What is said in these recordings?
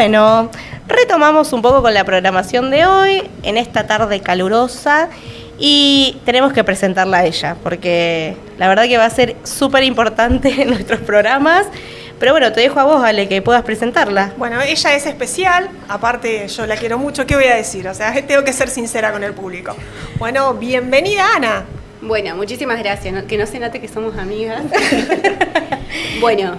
Bueno, retomamos un poco con la programación de hoy, en esta tarde calurosa, y tenemos que presentarla a ella, porque la verdad que va a ser súper importante en nuestros programas. Pero bueno, te dejo a vos, Ale, que puedas presentarla. Bueno, ella es especial, aparte yo la quiero mucho, ¿qué voy a decir? O sea, tengo que ser sincera con el público. Bueno, bienvenida, Ana. Bueno, muchísimas gracias, que no se note que somos amigas. Bueno,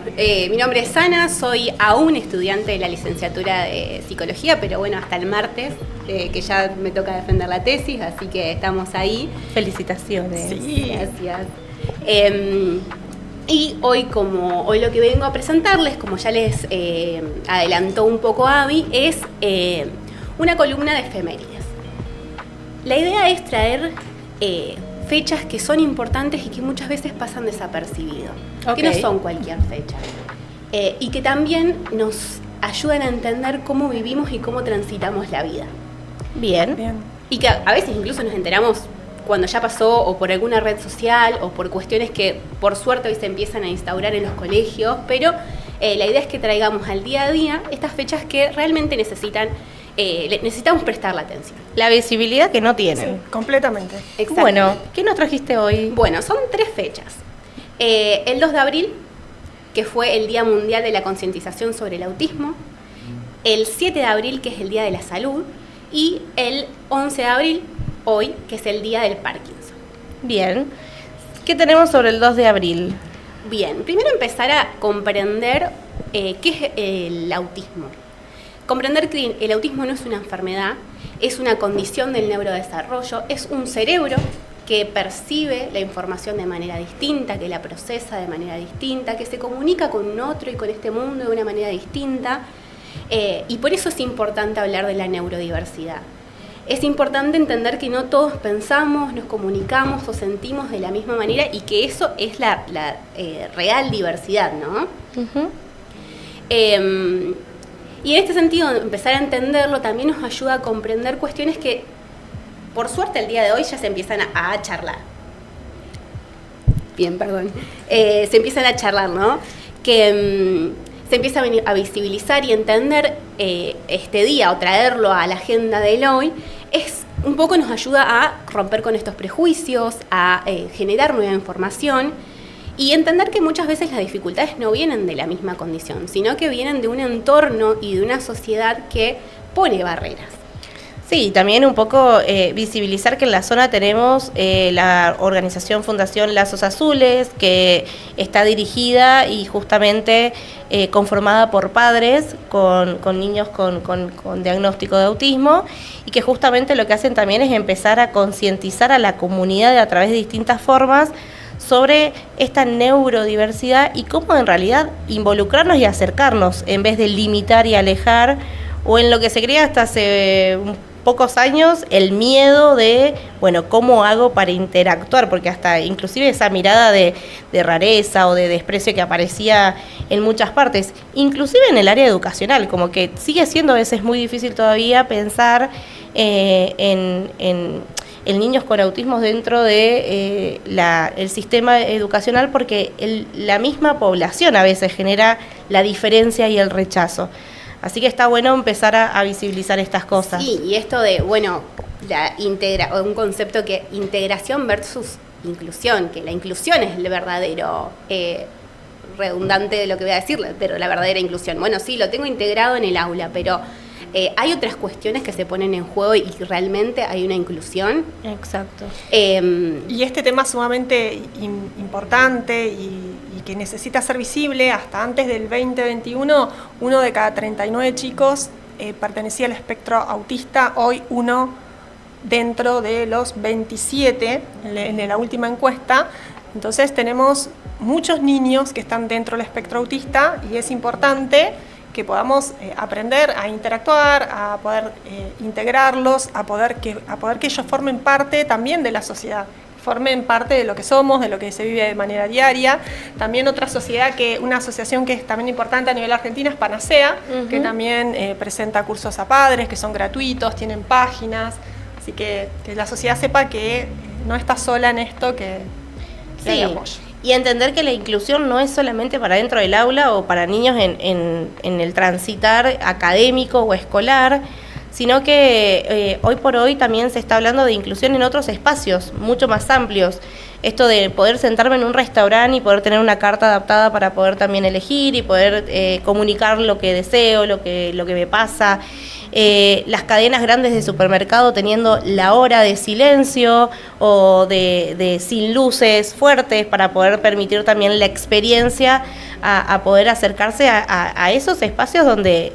mi nombre es Ana, soy aún estudiante de la licenciatura de Psicología, pero bueno, hasta el martes, que ya me toca defender la tesis, así que estamos ahí. Felicitaciones. Sí. Gracias. Y hoy lo que vengo a presentarles, como ya les adelantó un poco Abby, es una columna de efemérides. La idea es traer fechas que son importantes y que muchas veces pasan desapercibido, que no son cualquier fecha, y que también nos ayudan a entender cómo vivimos y cómo transitamos la vida. Bien. Y que a veces incluso nos enteramos cuando ya pasó, o por alguna red social, o por cuestiones que por suerte hoy se empiezan a instaurar en los colegios, pero la idea es que traigamos al día a día estas fechas que realmente necesitamos prestarle atención. La visibilidad que no tienen. Sí, completamente. Bueno, ¿qué nos trajiste hoy? Bueno, son 3 fechas. El 2 de abril, que fue el Día Mundial de la Concientización sobre el Autismo. El 7 de abril, que es el Día de la Salud. Y el 11 de abril, hoy, que es el Día del Parkinson. Bien. ¿Qué tenemos sobre el 2 de abril? Bien, primero empezar a comprender qué es el autismo. Comprender que el autismo no es una enfermedad, es una condición del neurodesarrollo, es un cerebro que percibe la información de manera distinta, que la procesa de manera distinta, que se comunica con un otro y con este mundo de una manera distinta, y por eso es importante hablar de la neurodiversidad. Es importante entender que no todos pensamos, nos comunicamos o sentimos de la misma manera y que eso es la real diversidad, ¿no? Uh-huh. Y en este sentido, empezar a entenderlo también nos ayuda a comprender cuestiones que, por suerte, el día de hoy ya se empiezan a charlar. Bien, perdón. Se empiezan a charlar, ¿no? Que se empieza a visibilizar y entender este día o traerlo a la agenda del hoy, un poco nos ayuda a romper con estos prejuicios, a generar nueva información y entender que muchas veces las dificultades no vienen de la misma condición, sino que vienen de un entorno y de una sociedad que pone barreras. Sí, también un poco visibilizar que en la zona tenemos la organización Fundación Lazos Azules, que está dirigida y justamente conformada por padres con niños con diagnóstico de autismo, y que justamente lo que hacen también es empezar a concientizar a la comunidad a través de distintas formas sobre esta neurodiversidad y cómo en realidad involucrarnos y acercarnos en vez de limitar y alejar, o en lo que se creía hasta hace pocos años, el miedo de, bueno, ¿cómo hago para interactuar? Porque hasta inclusive esa mirada de rareza o de desprecio que aparecía en muchas partes, inclusive en el área educacional, como que sigue siendo a veces muy difícil todavía pensar en niños con autismo dentro de el sistema educacional, porque la misma población a veces genera la diferencia y el rechazo. Así que está bueno empezar a visibilizar estas cosas. Sí, y esto de, bueno, un concepto que integración versus inclusión, que la inclusión es el verdadero redundante de lo que voy a decirle, pero la verdadera inclusión. Bueno, sí, lo tengo integrado en el aula, pero hay otras cuestiones que se ponen en juego y realmente hay una inclusión. Exacto. Y este tema es sumamente importante y que necesita ser visible. Hasta antes del 2021, 1 de cada 39 chicos pertenecía al espectro autista. Hoy 1 dentro de los 27 en la última encuesta. Entonces tenemos muchos niños que están dentro del espectro autista y es importante que podamos aprender a interactuar, a poder integrarlos, a poder que ellos formen parte también de la sociedad, formen parte de lo que somos, de lo que se vive de manera diaria. También otra sociedad, una asociación que es también importante a nivel argentino es Panacea, que también presenta cursos a padres que son gratuitos, tienen páginas, así que la sociedad sepa que no está sola en esto, que hay apoyo. y entender que la inclusión no es solamente para dentro del aula o para niños en el transitar académico o escolar, sino que hoy por hoy también se está hablando de inclusión en otros espacios mucho más amplios. Esto de poder sentarme en un restaurante y poder tener una carta adaptada para poder también elegir y poder comunicar lo que deseo, lo que me pasa. Las cadenas grandes de supermercado teniendo la hora de silencio o de sin luces fuertes para poder permitir también la experiencia a poder acercarse a esos espacios donde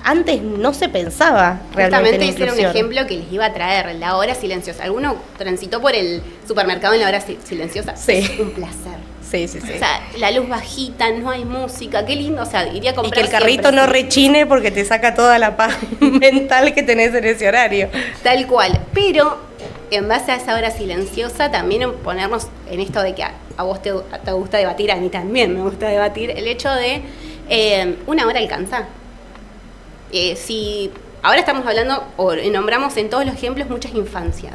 antes no se pensaba realmente en inclusión. Justamente ese era un ejemplo que les iba a traer, la hora silenciosa. ¿Alguno transitó por el supermercado en la hora silenciosa? Sí. Es un placer. Sí, sí, sí. O sea, la luz bajita, no hay música, qué lindo. O sea, iría a comprar. Y que el carrito no rechine porque te saca toda la paz mental que tenés en ese horario. Tal cual. Pero en base a esa hora silenciosa, también ponernos en esto de que a vos te gusta debatir, a mí también me gusta debatir, el hecho de una hora alcanza. Si ahora estamos hablando, o nombramos en todos los ejemplos, muchas infancias.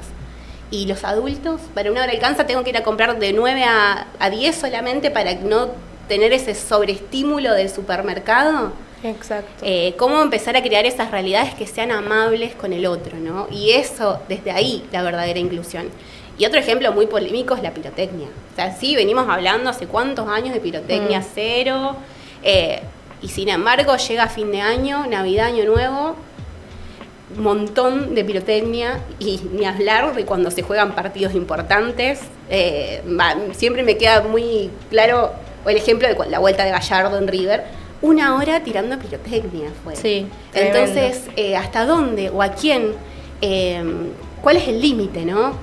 Y los adultos, para una hora alcanza, tengo que ir a comprar de 9 a 10 solamente para no tener ese sobreestímulo del supermercado. Exacto. Cómo empezar a crear esas realidades que sean amables con el otro, ¿no? Y eso, desde ahí, la verdadera inclusión. Y otro ejemplo muy polémico es la pirotecnia. O sea, sí, venimos hablando hace cuántos años de pirotecnia cero, y sin embargo llega fin de año, Navidad, Año Nuevo, un montón de pirotecnia, y ni hablar de cuando se juegan partidos importantes. Siempre me queda muy claro el ejemplo de la vuelta de Gallardo en River, 1 hora tirando pirotecnia fue. Sí, entonces, ¿hasta dónde o a quién? ¿Cuál es el límite, no?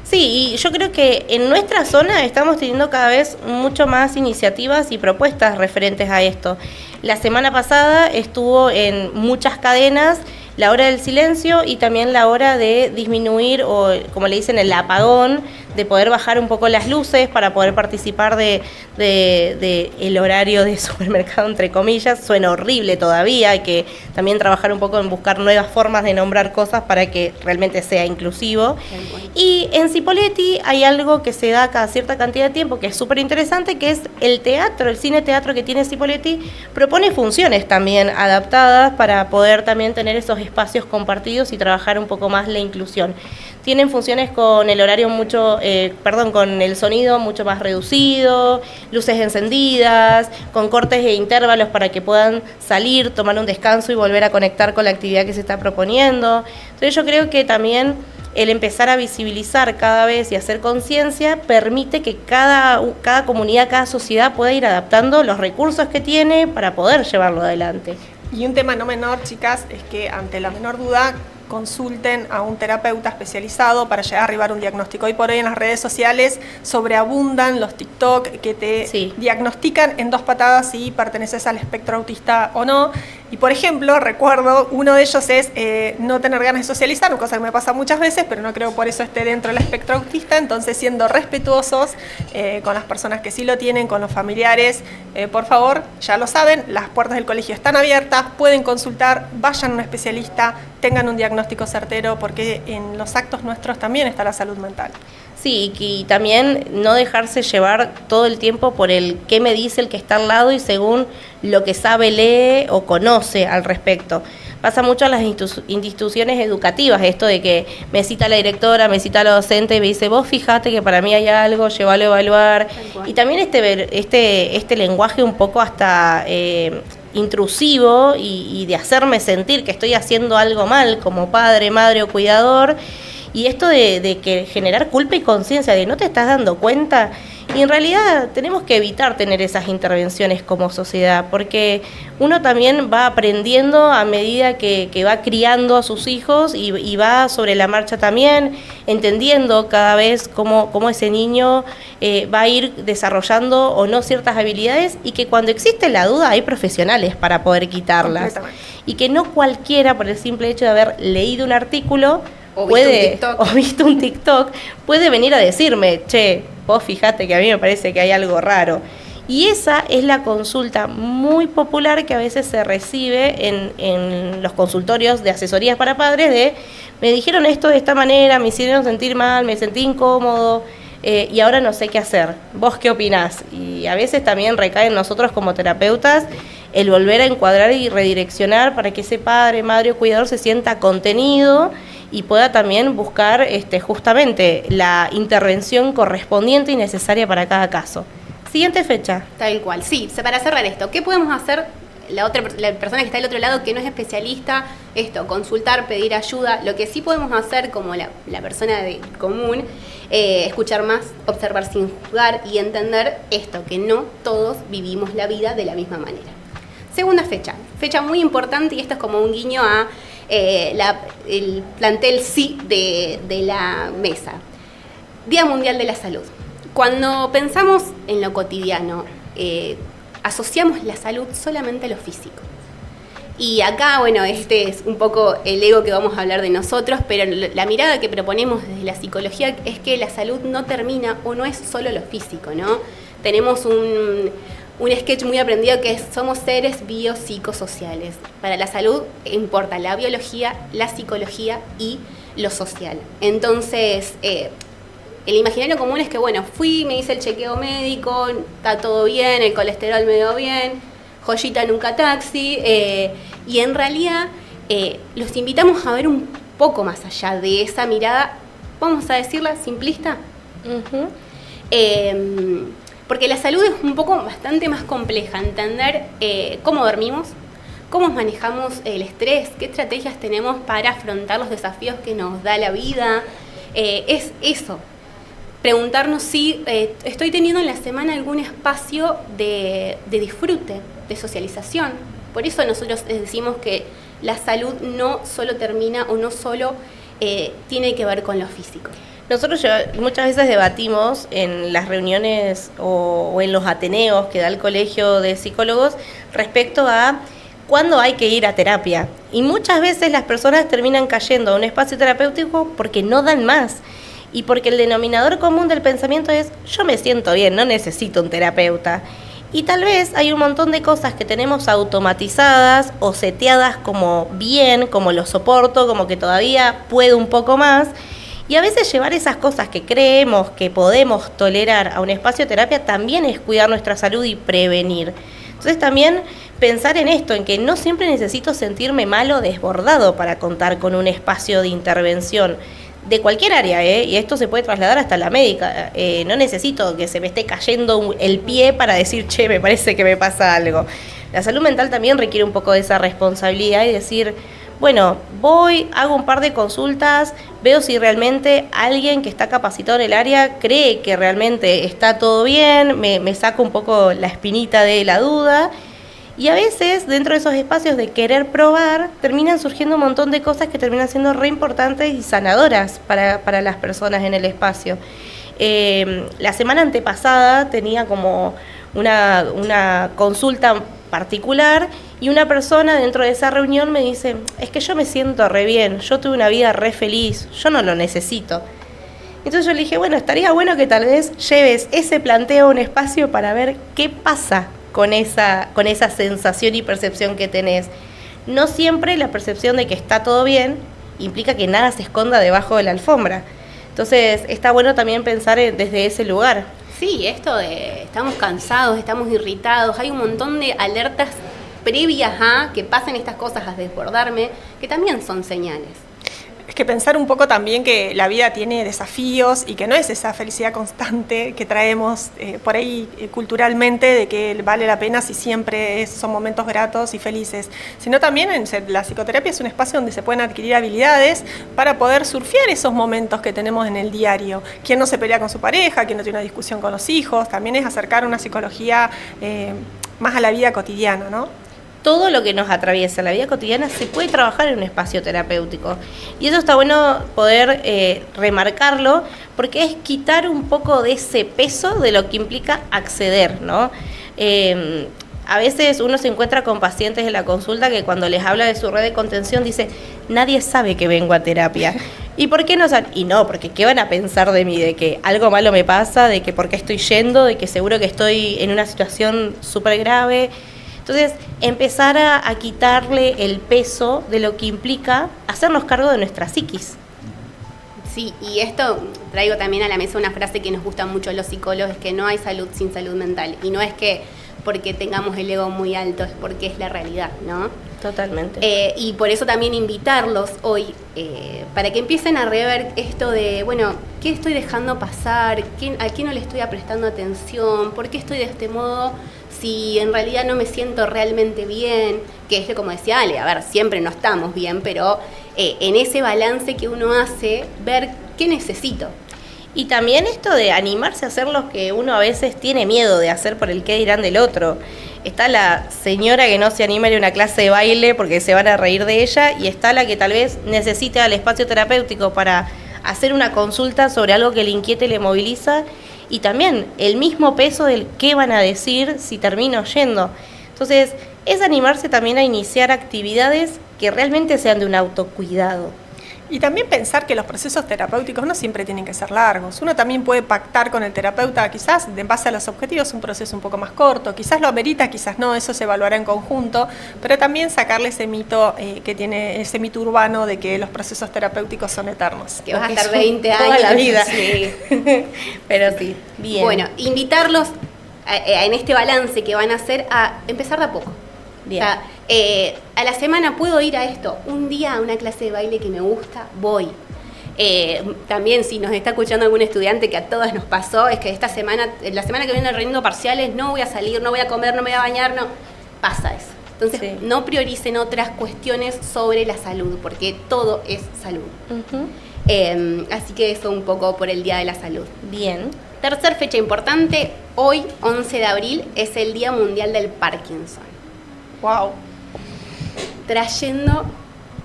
Sí, y yo creo que en nuestra zona estamos teniendo cada vez mucho más iniciativas y propuestas referentes a esto. La semana pasada estuvo en muchas cadenas la hora del silencio y también la hora de disminuir, o como le dicen, el apagón, de poder bajar un poco las luces para poder participar de el horario de supermercado, entre comillas. Suena horrible todavía, hay que también trabajar un poco en buscar nuevas formas de nombrar cosas para que realmente sea inclusivo. Y en Cipolletti hay algo que se da cada cierta cantidad de tiempo que es súper interesante, que es el teatro, el cine-teatro que tiene Cipolletti, propone funciones también adaptadas para poder también tener esos espacios compartidos y trabajar un poco más la inclusión. Tienen funciones con el horario con el sonido mucho más reducido, luces encendidas, con cortes e intervalos para que puedan salir, tomar un descanso y volver a conectar con la actividad que se está proponiendo. Entonces yo creo que también el empezar a visibilizar cada vez y hacer conciencia permite que cada comunidad, cada sociedad pueda ir adaptando los recursos que tiene para poder llevarlo adelante. Y un tema no menor, chicas, es que ante la menor duda consulten a un terapeuta especializado para llegar a arribar un diagnóstico. Hoy por hoy en las redes sociales sobreabundan los TikTok que te diagnostican en 2 patadas si perteneces al espectro autista o no. Y por ejemplo, recuerdo, uno de ellos es no tener ganas de socializar, cosa que me pasa muchas veces, pero no creo por eso esté dentro del espectro autista. Entonces, siendo respetuosos con las personas que sí lo tienen, con los familiares, por favor, ya lo saben, las puertas del colegio están abiertas, pueden consultar, vayan a un especialista, tengan un diagnóstico certero, porque en los actos nuestros también está la salud mental. Sí, y también no dejarse llevar todo el tiempo por el qué me dice el que está al lado y según lo que sabe, lee o conoce al respecto. Pasa mucho en las instituciones educativas, esto de que me cita la directora, me cita la docente y me dice, vos fíjate que para mí hay algo, llévalo a evaluar. Y también este lenguaje un poco hasta intrusivo y de hacerme sentir que estoy haciendo algo mal como padre, madre o cuidador. Y esto de que generar culpa y conciencia de no te estás dando cuenta, y en realidad tenemos que evitar tener esas intervenciones como sociedad, porque uno también va aprendiendo a medida que va criando a sus hijos y va sobre la marcha también, entendiendo cada vez cómo ese niño va a ir desarrollando o no ciertas habilidades, y que cuando existe la duda hay profesionales para poder quitarlas. Y que no cualquiera, por el simple hecho de haber leído un artículo, o visto un TikTok, puede venir a decirme, che, vos fíjate que a mí me parece que hay algo raro. Y esa es la consulta muy popular que a veces se recibe en los consultorios de asesorías para padres, de me dijeron esto de esta manera, me hicieron sentir mal, me sentí incómodo. y ahora no sé qué hacer. ¿Vos qué opinás? Y a veces también recae en nosotros como terapeutas el volver a encuadrar y redireccionar para que ese padre, madre o cuidador se sienta contenido y pueda también buscar justamente la intervención correspondiente y necesaria para cada caso. Siguiente fecha. Tal cual, sí. Para cerrar esto, ¿qué podemos hacer la persona que está del otro lado que no es especialista? Esto, consultar, pedir ayuda. Lo que sí podemos hacer como la persona de común, escuchar más, observar sin juzgar y entender esto, que no todos vivimos la vida de la misma manera. Segunda fecha muy importante, y esto es como un guiño a el plantel sí de la mesa. Día Mundial de la Salud. Cuando pensamos en lo cotidiano, asociamos la salud solamente a lo físico. Y acá, bueno, este es un poco el ego que vamos a hablar de nosotros, pero la mirada que proponemos desde la psicología es que la salud no termina o no es solo lo físico, ¿no? Tenemos un sketch muy aprendido que es: somos seres biopsicosociales. Para la salud importa la biología, la psicología y lo social. Entonces, el imaginario común es que, bueno, me hice el chequeo médico, está todo bien, el colesterol me dio bien, joyita nunca taxi, y en realidad los invitamos a ver un poco más allá de esa mirada, vamos a decirla, simplista. Uh-huh. Porque la salud es un poco bastante más compleja, entender cómo dormimos, cómo manejamos el estrés, qué estrategias tenemos para afrontar los desafíos que nos da la vida, es eso. Preguntarnos si estoy teniendo en la semana algún espacio de disfrute, de socialización. Por eso nosotros decimos que la salud no solo termina o no solo tiene que ver con lo físico. Nosotros muchas veces debatimos en las reuniones o en los ateneos que da el Colegio de Psicólogos respecto a cuándo hay que ir a terapia. Y muchas veces las personas terminan cayendo a un espacio terapéutico porque no dan más. Y porque el denominador común del pensamiento es: yo me siento bien, no necesito un terapeuta. Y tal vez hay un montón de cosas que tenemos automatizadas o seteadas como bien, como lo soporto, como que todavía puedo un poco más. Y a veces llevar esas cosas que creemos que podemos tolerar a un espacio de terapia también es cuidar nuestra salud y prevenir. Entonces también pensar en esto, en que no siempre necesito sentirme mal o desbordado para contar con un espacio de intervención. De cualquier área, y esto se puede trasladar hasta la médica. No necesito que se me esté cayendo el pie para decir, che, me parece que me pasa algo. La salud mental también requiere un poco de esa responsabilidad y decir, bueno, voy, hago un par de consultas, veo si realmente alguien que está capacitado en el área cree que realmente está todo bien, me saco un poco la espinita de la duda. Y a veces, dentro de esos espacios de querer probar, terminan surgiendo un montón de cosas que terminan siendo re importantes y sanadoras para las personas en el espacio. La semana antepasada tenía como una consulta particular y una persona dentro de esa reunión me dice: es que yo me siento re bien, yo tuve una vida re feliz, yo no lo necesito. Entonces yo le dije, bueno, estaría bueno que tal vez lleves ese planteo a un espacio para ver qué pasa con esa sensación y percepción que tenés. No siempre la percepción de que está todo bien implica que nada se esconda debajo de la alfombra. Entonces está bueno también pensar desde ese lugar. Sí, esto de estamos cansados, estamos irritados, hay un montón de alertas previas a que pasen estas cosas, a desbordarme, que también son señales. Es que pensar un poco también que la vida tiene desafíos y que no es esa felicidad constante que traemos por ahí culturalmente de que vale la pena si siempre son momentos gratos y felices, sino también la psicoterapia es un espacio donde se pueden adquirir habilidades para poder surfear esos momentos que tenemos en el diario. ¿Quién no se pelea con su pareja? ¿Quién no tiene una discusión con los hijos? También es acercar una psicología más a la vida cotidiana, ¿no? Todo lo que nos atraviesa en la vida cotidiana se puede trabajar en un espacio terapéutico. Y eso está bueno poder remarcarlo, porque es quitar un poco de ese peso de lo que implica acceder, ¿no? A veces uno se encuentra con pacientes en la consulta que cuando les habla de su red de contención dice, nadie sabe que vengo a terapia. ¿Y por qué no saben? Y no, porque ¿qué van a pensar de mí? De que algo malo me pasa, de que por qué estoy yendo, de que seguro que estoy en una situación súper grave. Entonces, empezar a quitarle el peso de lo que implica hacernos cargo de nuestra psiquis. Sí, y esto traigo también a la mesa una frase que nos gusta mucho a los psicólogos, es que no hay salud sin salud mental. Y no es que porque tengamos el ego muy alto, es porque es la realidad, ¿no? Totalmente. Y por eso también invitarlos hoy, para que empiecen a rever esto de, bueno, ¿qué estoy dejando pasar? ¿A qué no le estoy prestando atención? ¿Por qué estoy de este modo si en realidad no me siento realmente bien? Que es como decía Ale, a ver, siempre no estamos bien, pero en ese balance que uno hace, ver qué necesito. Y también esto de animarse a hacer lo que uno a veces tiene miedo de hacer por el qué dirán del otro. Está la señora que no se anima a ir a una clase de baile porque se van a reír de ella, y está la que tal vez necesita el espacio terapéutico para hacer una consulta sobre algo que le inquieta y le moviliza, y también el mismo peso del qué van a decir si termino yendo. Entonces, es animarse también a iniciar actividades que realmente sean de un autocuidado. Y también pensar que los procesos terapéuticos no siempre tienen que ser largos. Uno también puede pactar con el terapeuta, quizás en base a los objetivos, un proceso un poco más corto. Quizás lo amerita, quizás no, eso se evaluará en conjunto. Pero también sacarle ese mito que tiene, ese mito urbano de que los procesos terapéuticos son eternos. Que vas a estar 20 años. Toda la vida. Sí. Pero sí, bien. Bueno, invitarlos en este balance que van a hacer a empezar de a poco. Bien. O sea, a la semana puedo ir a esto, un día a una clase de baile que me gusta, voy. También si nos está escuchando algún estudiante, que a todos nos pasó, es que la semana que viene rindiendo parciales, no voy a salir, no voy a comer, no me voy a bañar, no, pasa eso. Entonces Sí. no prioricen otras cuestiones sobre la salud, porque todo es salud. Ujú. Así que eso un poco por el Día de la Salud. Bien. Tercer fecha importante, hoy 11 de abril es el Día Mundial del Parkinson. ¡Wow! Trayendo,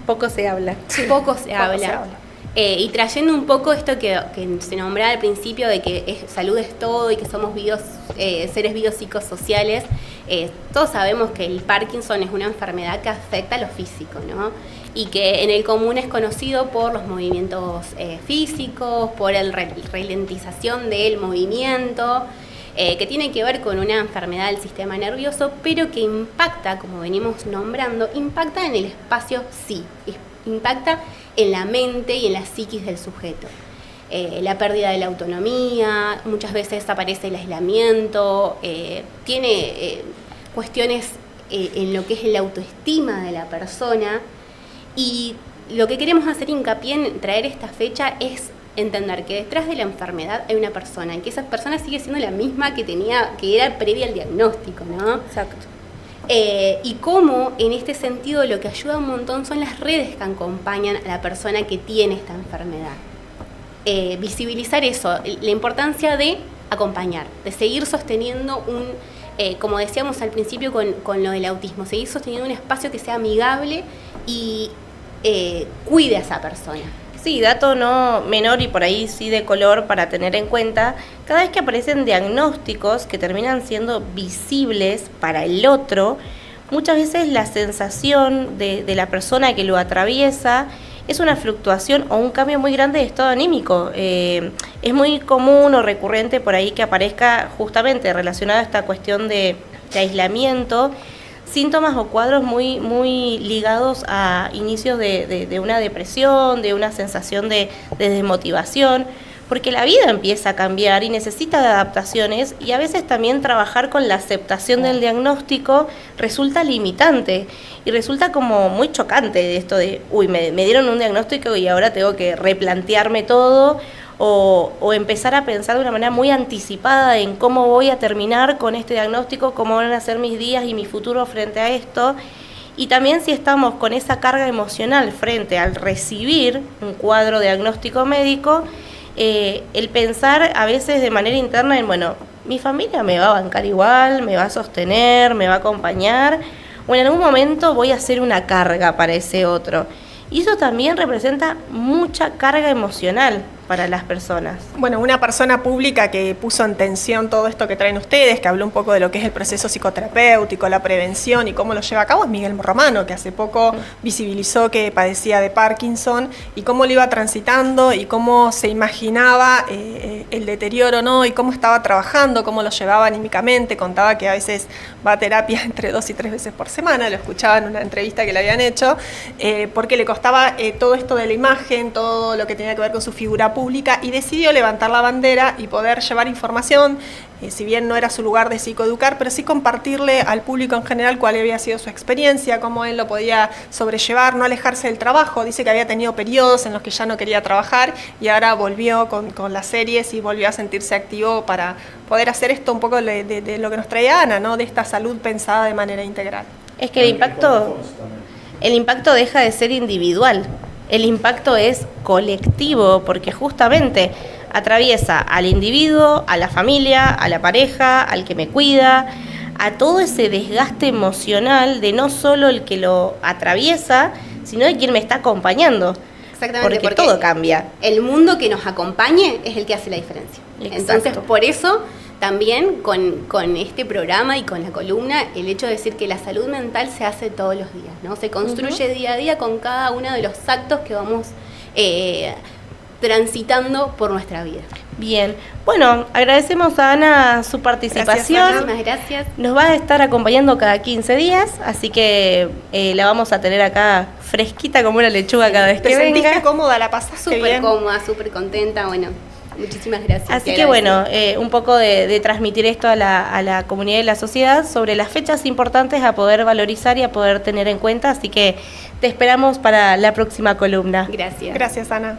Poco se habla. poco se habla. Y trayendo un poco esto que se nombraba al principio de que salud es todo y que somos seres biopsicosociales. Todos sabemos que el Parkinson es una enfermedad que afecta a lo físico, ¿no? Y que en el común es conocido por los movimientos físicos, por la ralentización del movimiento, que tiene que ver con una enfermedad del sistema nervioso, pero que impacta, como venimos nombrando, impacta en el espacio sí, impacta en la mente y en la psiquis del sujeto. La pérdida de la autonomía, muchas veces aparece el aislamiento, tiene cuestiones en lo que es la autoestima de la persona, y lo que queremos hacer hincapié en traer esta fecha es entender que detrás de la enfermedad hay una persona, y que esa persona sigue siendo la misma que era previa al diagnóstico, ¿no? Exacto. Y cómo en este sentido lo que ayuda un montón son las redes que acompañan a la persona que tiene esta enfermedad. Visibilizar eso, la importancia de acompañar, de seguir sosteniendo como decíamos al principio con lo del autismo, seguir sosteniendo un espacio que sea amigable y cuide a esa persona. Sí, dato no menor y por ahí sí de color para tener en cuenta, cada vez que aparecen diagnósticos que terminan siendo visibles para el otro, muchas veces la sensación de la persona que lo atraviesa es una fluctuación o un cambio muy grande de estado anímico. Es muy común o recurrente por ahí que aparezca justamente relacionado a esta cuestión de aislamiento, síntomas o cuadros muy, muy ligados a inicios de una depresión, de una sensación de desmotivación, porque la vida empieza a cambiar y necesita de adaptaciones, y a veces también trabajar con la aceptación del diagnóstico resulta limitante y resulta como muy chocante esto de, me dieron un diagnóstico y ahora tengo que replantearme todo, o empezar a pensar de una manera muy anticipada en cómo voy a terminar con este diagnóstico, cómo van a ser mis días y mi futuro frente a esto. Y también si estamos con esa carga emocional frente al recibir un cuadro diagnóstico médico, el pensar a veces de manera interna en, bueno, mi familia me va a bancar igual, me va a sostener, me va a acompañar, o en algún momento voy a ser una carga para ese otro. Y eso también representa mucha carga emocional. para las personas. Bueno, una persona pública que puso en tensión todo esto que traen ustedes, que habló un poco de lo que es el proceso psicoterapéutico, la prevención y cómo lo lleva a cabo, es Miguel Romano, que hace poco visibilizó que padecía de Parkinson y cómo lo iba transitando y cómo se imaginaba el deterioro, ¿no? Y cómo estaba trabajando, cómo lo llevaba anímicamente. Contaba que a veces va a terapia entre 2 y 3 veces por semana, lo escuchaba en una entrevista que le habían hecho, porque le costaba todo esto de la imagen, todo lo que tenía que ver con su figura pública, y decidió levantar la bandera y poder llevar información, si bien no era su lugar de psicoeducar, pero sí compartirle al público en general cuál había sido su experiencia, cómo él lo podía sobrellevar, no alejarse del trabajo. Dice que había tenido periodos en los que ya no quería trabajar y ahora volvió con las series y volvió a sentirse activo para poder hacer esto un poco de lo que nos traía Ana, ¿no? De esta salud pensada de manera integral. Es que el impacto deja de ser individual. El impacto es colectivo, porque justamente atraviesa al individuo, a la familia, a la pareja, al que me cuida, a todo ese desgaste emocional de no solo el que lo atraviesa, sino de quien me está acompañando. Exactamente, porque todo cambia. El mundo que nos acompañe es el que hace la diferencia. Exacto. Entonces, por eso también con este programa y con la columna, el hecho de decir que la salud mental se hace todos los días, ¿no? Se construye día a día con cada uno de los actos que vamos transitando por nuestra vida. Bien, bueno, agradecemos a Ana su participación. Muchísimas gracias. Nos va a estar acompañando cada 15 días, así que la vamos a tener acá fresquita como una lechuga cada vez que venga. ¿Te sentiste cómoda? ¿La pasaste Súper bien? cómoda, súper contenta, bueno, muchísimas gracias. Así que bueno, un poco de transmitir esto a la comunidad y la sociedad sobre las fechas importantes a poder valorizar y a poder tener en cuenta, así que te esperamos para la próxima columna. Gracias. Gracias, Ana.